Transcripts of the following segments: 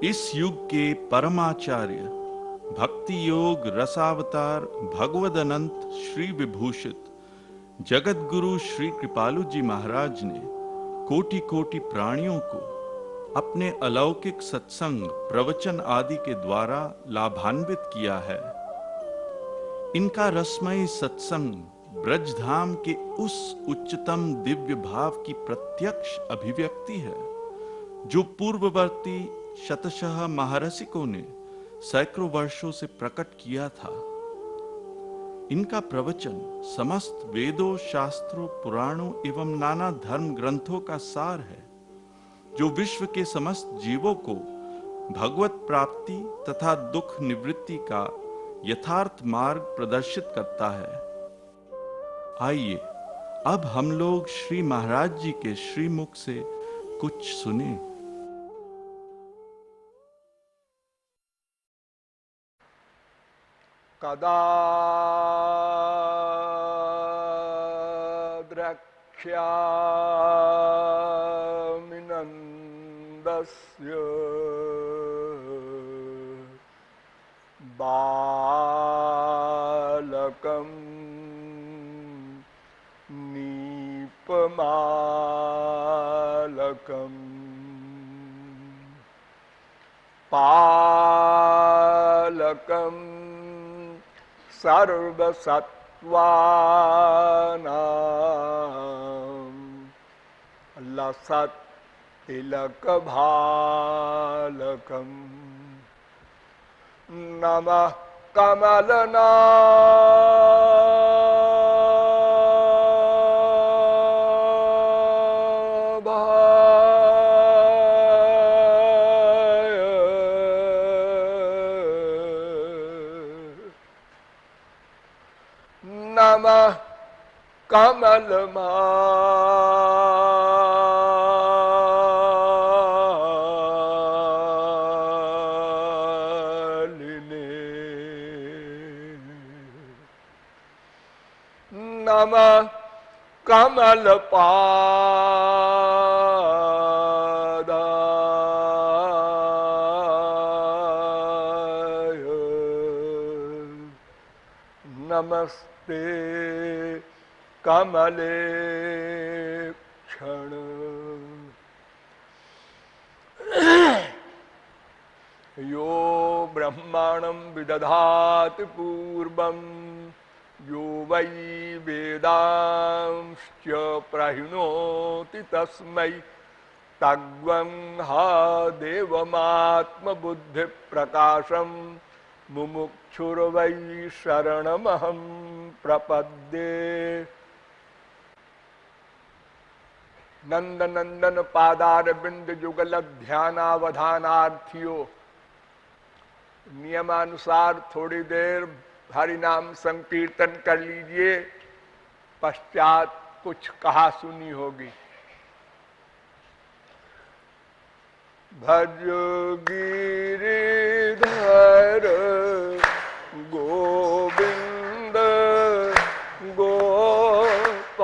इस युग के परमाचार्य भक्ति योग रसावतार भगवद अनंत श्री विभूषित जगत गुरु श्री कृपालु जी महाराज ने कोटि कोटि प्राणियों को अपने अलौकिक सत्संग प्रवचन आदि के द्वारा लाभान्वित किया है। इनका रसमय सत्संग ब्रजधाम के उस उच्चतम दिव्य भाव की प्रत्यक्ष अभिव्यक्ति है जो पूर्ववर्ती शतशः महारसिकों ने सैकड़ों वर्षों से प्रकट किया था। इनका प्रवचन समस्त वेदों, शास्त्रों, पुराणों एवं नाना धर्म ग्रंथों का सार है जो विश्व के समस्त जीवों को भगवत प्राप्ति तथा दुख निवृत्ति का यथार्थ मार्ग प्रदर्शित करता है। आइए अब हम लोग श्री महाराज जी के श्रीमुख से कुछ सुने। कदा द्रक्ष्यामि नन्दस्य बालकं नीपमालकम् पालकं सर्वसत्त्वानां लसत्तिलकभालकं नमः नमः कमलमालिने नमः कमलपादाय नमस्ते कमले क्षण यो ब्रह्माणं विदधाति पूर्वं यो वै वेदांश्च प्रहिणोति तस्मै तद्वं हा देवमात्मबुद्धिप्रकाशं मुमुक्षुर्वै शरणमहं प्रपद्ये। नंद नंदन पादार बिंद जुगल ध्यानावधानार्थियों, नियमानुसार थोड़ी देर हरि नाम संकीर्तन कर लीजिए, पश्चात कुछ कहा सुनी होगी। भज गिरिधर गोविंद गोपाला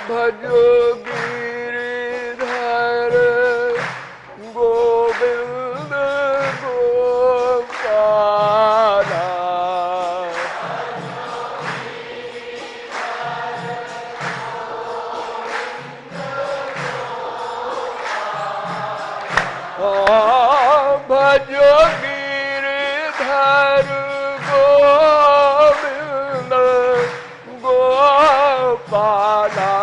भजो गिरिधर गोविंद गोपाला भजो गिरिधर गोविंद गोपाला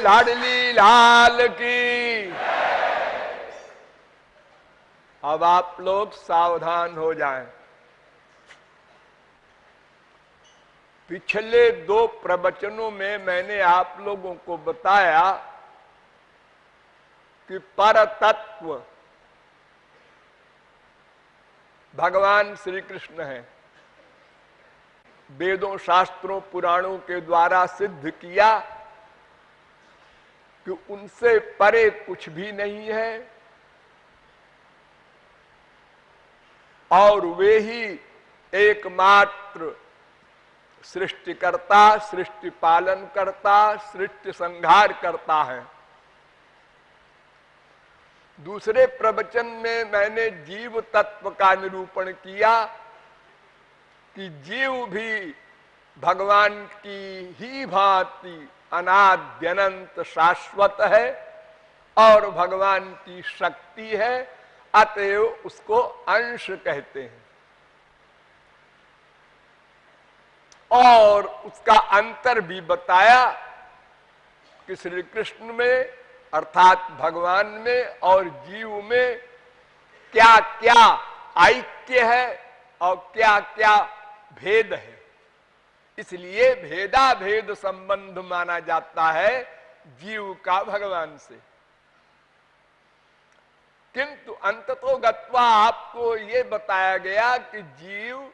लाडली लाल की। अब आप लोग सावधान हो जाएं। पिछले 2 प्रवचनों में मैंने आप लोगों को बताया कि परतत्व भगवान श्री कृष्ण है। वेदों, शास्त्रों, पुराणों के द्वारा सिद्ध किया कि उनसे परे कुछ भी नहीं है और वे ही एकमात्र सृष्टिकर्ता, सृष्टि पालन करता, सृष्टि संहार करता है। दूसरे प्रवचन में मैंने जीव तत्व का निरूपण किया कि जीव भी भगवान की ही भांति अनाद्य अनंत शाश्वत है और भगवान की शक्ति है, अतएव उसको अंश कहते हैं। और उसका अंतर भी बताया कि श्री कृष्ण में अर्थात भगवान में और जीव में क्या क्या ऐक्य है और क्या क्या भेद है। इसलिए भेदा भेद संबंध माना जाता है जीव का भगवान से। किंतु अंततो गत्वा आपको ये बताया गया कि जीव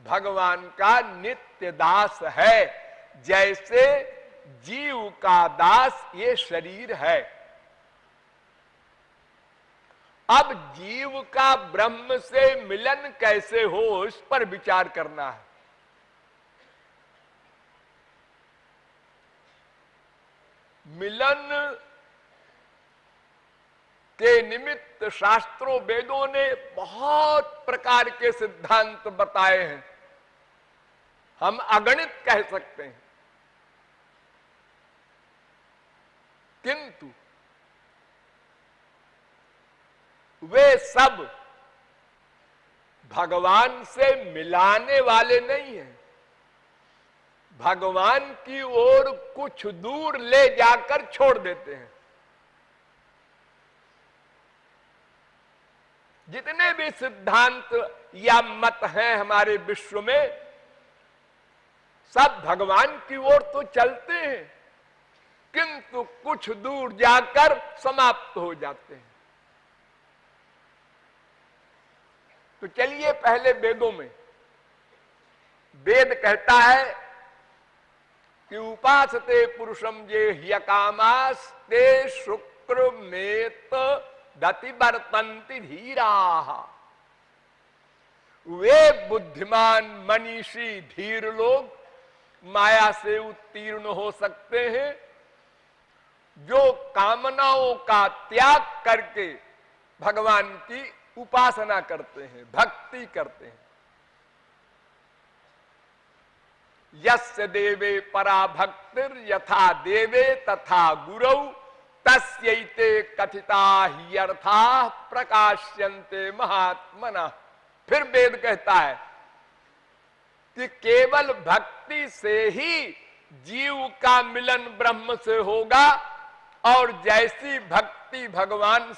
भगवान का नित्य दास है, जैसे जीव का दास ये शरीर है। अब जीव का ब्रह्म से मिलन कैसे हो, इस पर विचार करना है। मिलन के निमित्त शास्त्रों, वेदों ने बहुत प्रकार के सिद्धांत बताए हैं, हम अगणित कह सकते हैं। किंतु वे सब भगवान से मिलाने वाले नहीं हैं, भगवान की ओर कुछ दूर ले जाकर छोड़ देते हैं। जितने भी सिद्धांत या मत हैं हमारे विश्व में, सब भगवान की ओर तो चलते हैं, किंतु कुछ दूर जाकर समाप्त हो जाते हैं। तो चलिए पहले वेदों में, वेद कहता है कि उपासते पुरुषम जे ह्यकामास ते शुक्र मेत दति बर्तंति धीरा। वे बुद्धिमान मनीषी धीर लोग माया से उत्तीर्ण हो सकते हैं जो कामनाओं का त्याग करके भगवान की उपासना करते हैं, भक्ति करते हैं। यस्य देवे परा भक्तिर यथा देवे तथा गुरौ तस्यैते कथिता ह्यर्था प्रकाश्यन्ते महात्मना। फिर वेद कहता है कि केवल भक्ति से ही जीव का मिलन ब्रह्म से होगा और जैसी भक्ति भगवान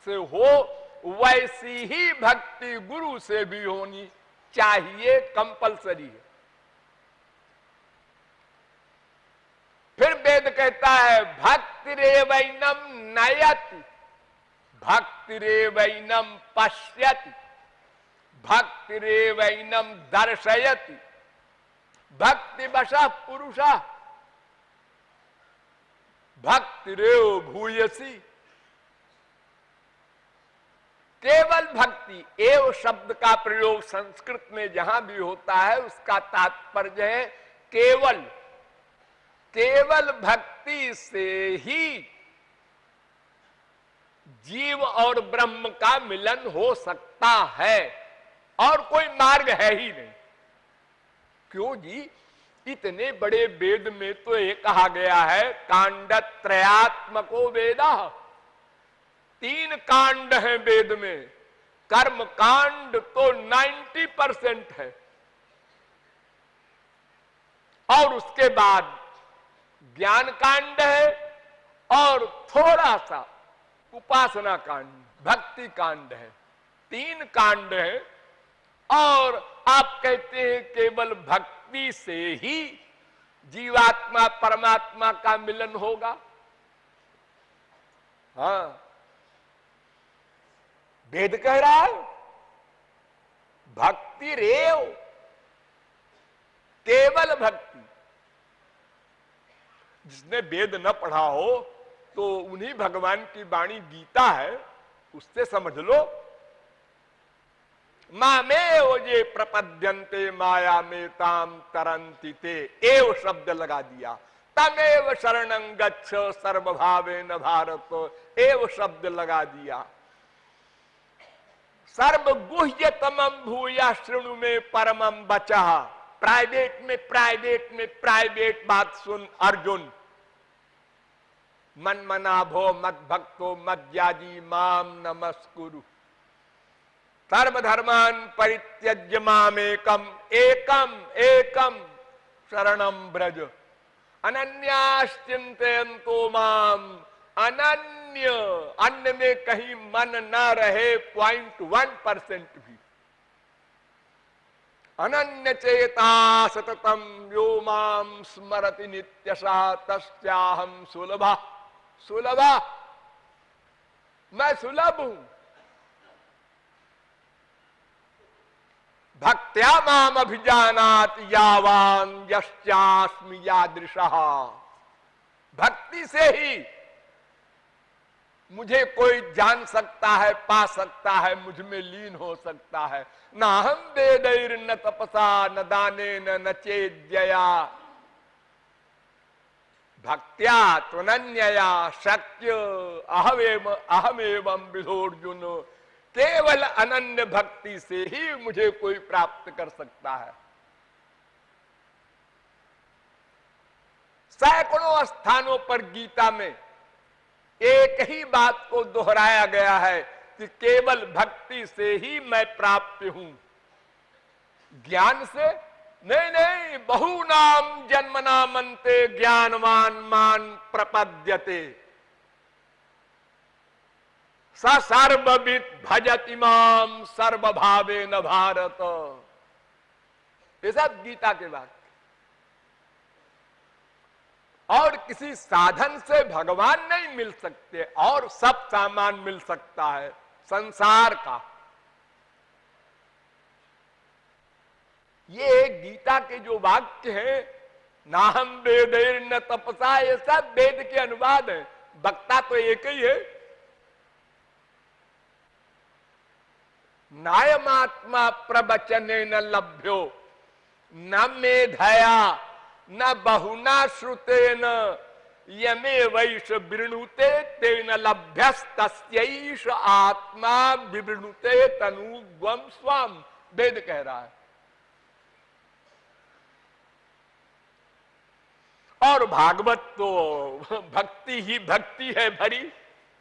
से हो वैसी ही भक्ति गुरु से भी होनी चाहिए, कंपलसरी है। फिर वेद कहता है भक्तिरेवैनम नयति भक्तिरेवैनम पश्यति भक्तिरेवैनम दर्शयति भक्तिवशः पुरुषः भक्तिरेव भूयसी। केवल भक्ति, एव शब्द का प्रयोग संस्कृत में जहां भी होता है उसका तात्पर्य है केवल। केवल भक्ति से ही जीव और ब्रह्म का मिलन हो सकता है और कोई मार्ग है ही नहीं। क्यों जी? इतने बड़े वेद में तो ये कहा गया है कांडत्रयात्मको वेदा। 3 कांड हैं वेद में, कर्म कांड तो 90% है और उसके बाद ज्ञान कांड है और थोड़ा सा उपासना कांड, भक्ति कांड है। 3 कांड है और आप कहते हैं केवल भक्ति से ही जीवात्मा परमात्मा का मिलन होगा। हाँ, वेद कह रहा है भक्ति रेव, केवल भक्ति। जिसने वेद न पढ़ा हो तो उन्हीं भगवान की वाणी गीता है, उससे समझ लो। मामेव ये प्रपद्यन्ते माया में ताम तरंति ते, एव शब्द लगा दिया। तमेव शरणं गच्छ सर्वभावेन भारत, एव शब्द लगा दिया। सर्वगुह्यतमं भूया शृणु में परमं वचः। प्राइवेट में प्राइवेट बात सुन अर्जुन। मन मना भो मद भक्तो मद्याजी माम नमस्कुरु। सर्वधर्मान् परित्यज्य मामेकम एकम शरणं व्रज। अनन्याश्चिन्तयन्तो माम, अनन्य, अन्य में कहीं मन न रहे 0.1% भी। अनन्य चेता सततम यो माम स्मरति नित्यशः तस्याहं सुलभा। सुलभा, मैं सुलभ हूं। भक्त्या माम अभिजानाति यावान यश्चास्मि यादृशः। भक्ति से ही मुझे कोई जान सकता है, पा सकता है, मुझ में लीन हो सकता है। न हम वेदैर न तपसा न दानेन न चेद्यया भक्त्या त्वनन्यया शक्य अहमेवं विधोर्जुन। केवल अनन्य भक्ति से ही मुझे कोई प्राप्त कर सकता है। सैकड़ों स्थानों पर गीता में एक ही बात को दोहराया गया है कि केवल भक्ति से ही मैं प्राप्त हूं, ज्ञान से नहीं। बहुनाम जन्मनामन्ते ज्ञानवान मान प्रपद्यते स सर्वविद भजति माम सर्वभावेन भारत। ये सब गीता के बात। और किसी साधन से भगवान नहीं मिल सकते, और सब सामान मिल सकता है संसार का। ये गीता के जो वाक्य हैं, ना हम वेदैर न तपसा, ये सब वेद के अनुवाद है। वक्ता तो एक ही है। नायमात्मा प्रवचने न लभ्यो न मेधया न बहुना श्रुतेन यमे वैश वृणुते तेन लभ्यस्तस्यैष आत्मा विवृणुते तनुग्वम स्वम। वेद कह रहा है। और भागवत तो भक्ति ही भक्ति है भरी।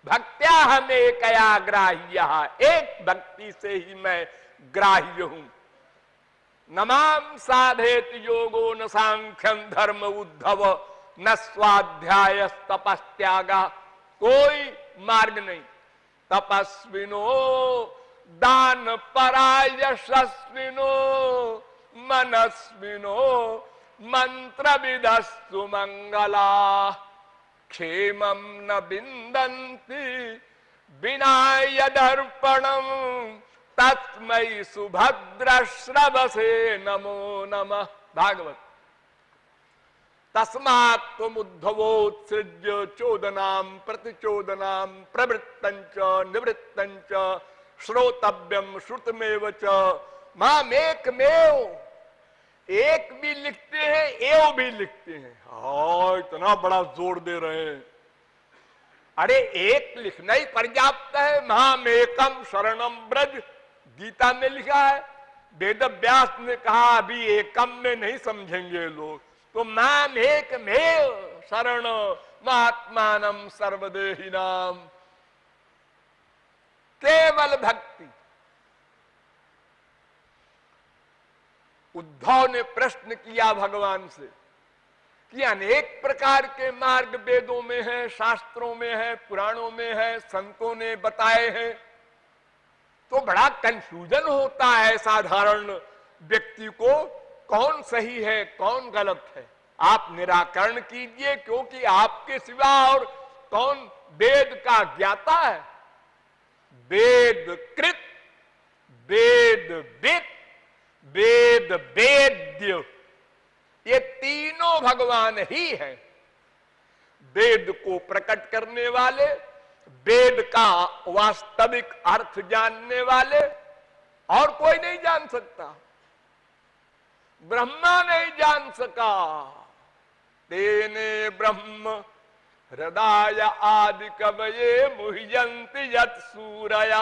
भक्त्या हमें एकया ग्राह्य, एक भक्ति से ही मैं ग्राह्य हूं। नमाम साधेत योगो न सांख्यम धर्म उद्धव न स्वाध्याय तपस्त्यागा। कोई मार्ग नहीं। तपस्विनो दान परायशस्विनो मनस्विनो मंत्र विदस्तु मंगला। क्षेमं न बिंदन्ति बिना यदर्पणम तस्मै सुभद्र श्रवसे नमो नमः। भागवत। तस्मात् त्वमुद्धवोत्सृज्य चोदनां प्रतिचोदनां प्रवृत्तञ्च निवृत्तञ्च श्रोतव्यम श्रुतमेव च मामेकमेव। एक भी लिखते हैं, एव भी लिखते हैं। हाँ, इतना बड़ा जोर दे रहे हैं। अरे एक लिखना ही पर्याप्त है। महामेकम शरणम ब्रज गीता में लिखा है। वेद व्यास ने कहा अभी एकम में नहीं समझेंगे लोग, तो मामेकमेव शरण महात्मानम सर्वदेहिनाम। केवल भक्ति। उद्धव ने प्रश्न किया भगवान से कि अनेक प्रकार के मार्ग वेदों में है, शास्त्रों में है, पुराणों में है, संतों ने बताए हैं, तो बड़ा कंफ्यूजन होता है साधारण व्यक्ति को, कौन सही है कौन गलत है। आप निराकरण कीजिए, क्योंकि आपके सिवा और कौन वेद का ज्ञाता है। वेद कृत, वेद विद, वेद वेद्य, ये तीनों भगवान ही हैं। वेद को प्रकट करने वाले, वेद का वास्तविक अर्थ जानने वाले, और कोई नहीं जान सकता। ब्रह्मा नहीं जान सका। तेने ब्रह्म हृदय आदि कवये मुह्यन्ति यत् सूरया।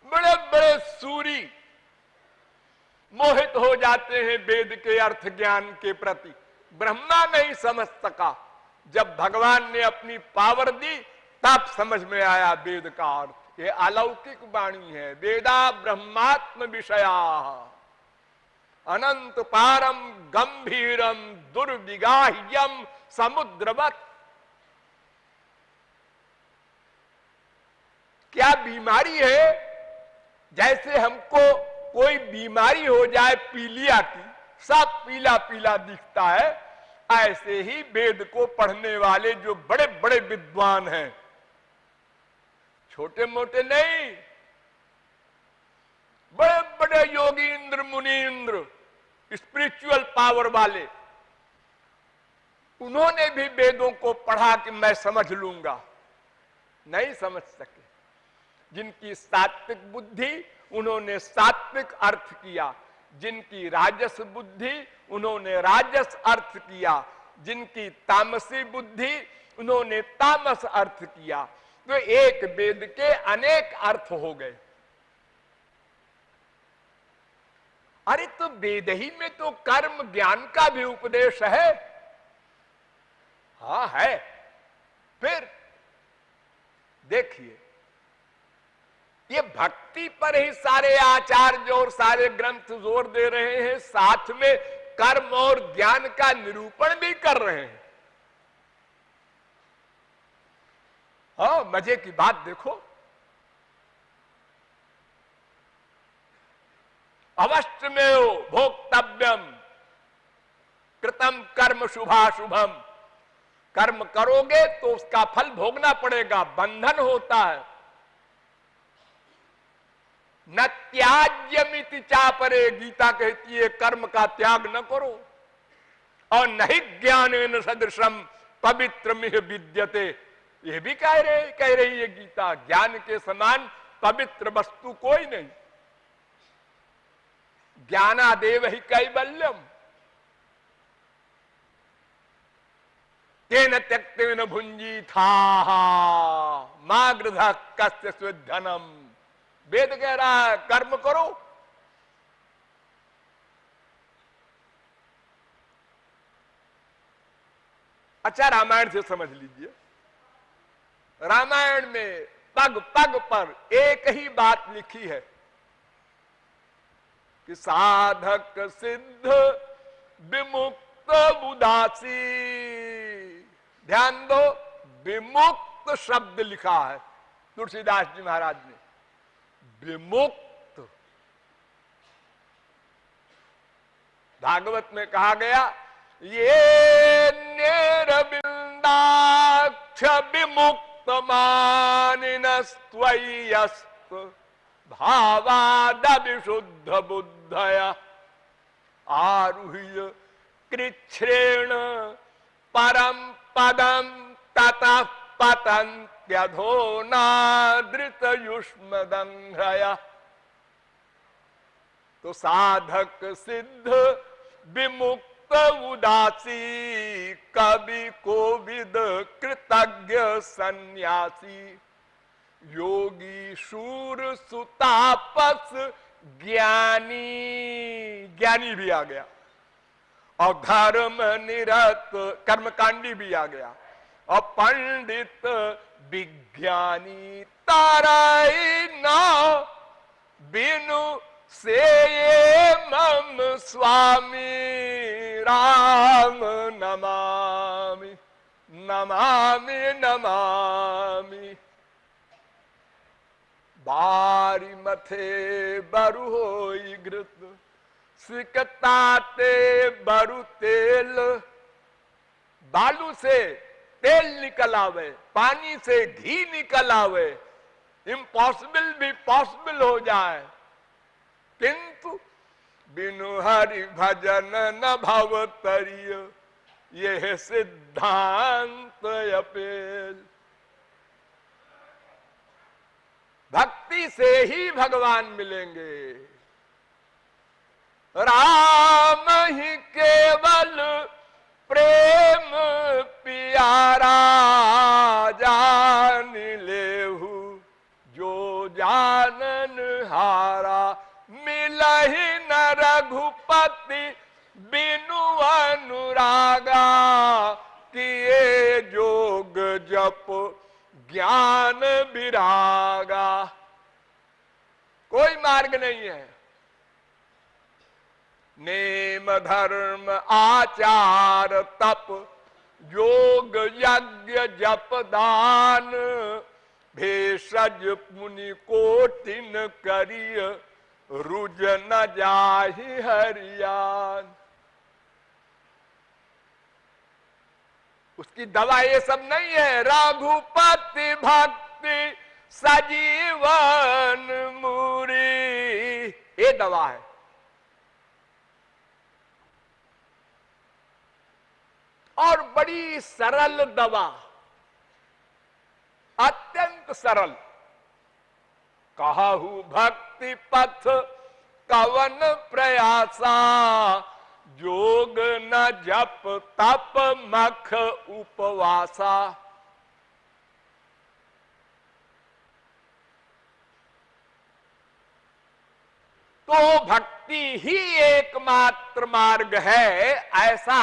बड़े बड़े सूरी मोहित हो जाते हैं वेद के अर्थ ज्ञान के प्रति। ब्रह्मा नहीं समझ सका। जब भगवान ने अपनी पावर दी तब समझ में आया वेद का अर्थ। ये अलौकिक वाणी है। वेदा ब्रह्मात्म विषया अनंत पारम गंभीरम दुर्विगाह्यम समुद्रवत। क्या बीमारी है? जैसे हमको कोई बीमारी हो जाए पीलिया की, सब पीला पीला दिखता है, ऐसे ही वेद को पढ़ने वाले जो बड़े बड़े विद्वान हैं, छोटे मोटे नहीं, बड़े बड़े योगींद्र मुनींद्र, स्पिरिचुअल पावर वाले, उन्होंने भी वेदों को पढ़ा कि मैं समझ लूंगा, नहीं समझ सके। जिनकी सात्विक बुद्धि, उन्होंने सात्विक अर्थ किया। जिनकी राजस बुद्धि, उन्होंने राजस अर्थ किया। जिनकी तामसी बुद्धि, उन्होंने तामस अर्थ किया। तो एक वेद के अनेक अर्थ हो गए। अरे तो वेद ही में तो कर्म ज्ञान का भी उपदेश है। हाँ है। फिर देखिए, ये भक्ति पर ही सारे आचार्य और सारे ग्रंथ जोर दे रहे हैं, साथ में कर्म और ज्ञान का निरूपण भी कर रहे हैं। हाँ, मजे की बात देखो, अवश्य में भोक्तव्यम कृतम कर्म शुभाशुभम। कर्म करोगे तो उसका फल भोगना पड़ेगा, बंधन होता है। न त्याज्यमिति चापरे, गीता कहती है कर्म का त्याग न करो। और नहीं ज्ञानेन सदृशम पवित्रमिह विद्यते, यह भी कह रही है गीता, ज्ञान के समान पवित्र वस्तु कोई नहीं। ज्ञानादेव ही कैवल्यम, तेन त्यक्तेन भुंजी था मां गृधा कस्य स्विद्धनम। वेद कह रहा है कर्म करो। अच्छा, रामायण से समझ लीजिए। रामायण में पग पग पर एक ही बात लिखी है कि साधक सिद्ध विमुक्त उदासी। ध्यान दो, विमुक्त शब्द लिखा है तुलसीदास जी महाराज ने। विमुक्त, भागवत में कहा गया, ये निरबिंदाक्ष विमुक्त मानिनस्त्वय्यस्त भावाद विशुद्ध बुद्धया आरुह्य कृच्छ्रेण परम पदम ततः पतन्त्यधोनादृत युष्मदंघ्रया। तो साधक सिद्ध विमुक्त उदासी, कवि कोविद कृतज्ञ सन्यासी, योगी शूर सुतापस ज्ञानी, ज्ञानी भी आ गया, और धर्म निरत कर्मकांडी भी आ गया, और पंडित विज्ञानी। ताराई ना बिनु से ये मम स्वामी राम नमा। नमामि नमामि। बारी मथे बरु होई घृत, सिकताते बरु तेल। बालू से तेल निकल आवे, पानी से घी निकल आवे, इम्पॉसिबल भी पॉसिबल हो जाए, किंतु बिनु हरि भजन न भव तरिय, यह सिद्धांत अपेल। भक्ति से ही भगवान मिलेंगे। राम ही केवल प्रेम प्यारा, जान लेहु जो जानन हारा। मिलहि न रघुपति बिनु अनुरागा, किए जोग जप ज्ञान विरागा। कोई मार्ग नहीं है। नेम धर्म आचार तप, योग यज्ञ जप दान। भेषज मुनि कोटिन करिय, रुज न जाहि हरियान। उसकी दवा ये सब नहीं है। रघुपति भक्ति सजीवन मूरी, ये दवा है। और बड़ी सरल दवा, अत्यंत सरल। कहु भक्ति पथ कवन प्रयासा, जोग न जप तप मख उपवासा। तो भक्ति ही एकमात्र मार्ग है, ऐसा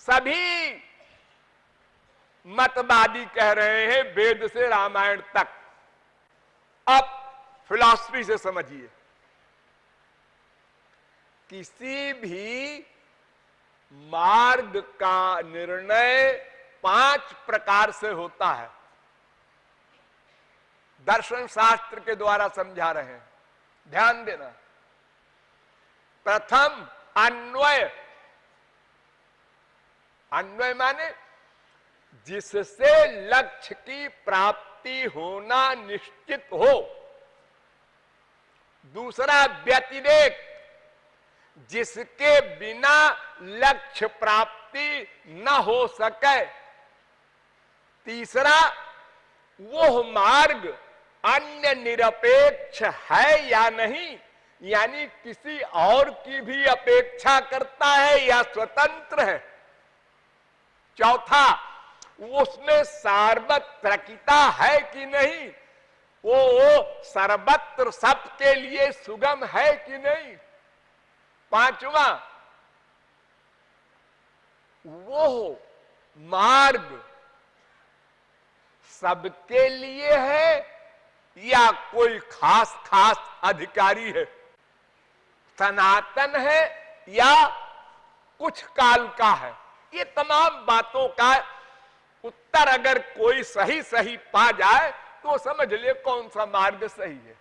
सभी मतवादी कह रहे हैं, वेद से रामायण तक। अब फिलॉसफी से समझिए। किसी भी मार्ग का निर्णय 5 प्रकार से होता है। दर्शन शास्त्र के द्वारा समझा रहे हैं, ध्यान देना। प्रथम अन्वय। अन्वय माने जिससे लक्ष्य की प्राप्ति होना निश्चित हो। दूसरा व्यतिरेक, जिसके बिना लक्ष्य प्राप्ति न हो सके। तीसरा, वो मार्ग अन्य निरपेक्ष है या नहीं, यानी किसी और की भी अपेक्षा करता है या स्वतंत्र है। चौथा, उसमें सार्वत्रिकता है कि नहीं, वो सर्वत्र सबके लिए सुगम है कि नहीं। पांचवा, वो मार्ग सबके लिए है या कोई खास खास अधिकारी है, सनातन है या कुछ काल का है। ये तमाम बातों का उत्तर अगर कोई सही सही पा जाए तो समझ ले कौन सा मार्ग सही है।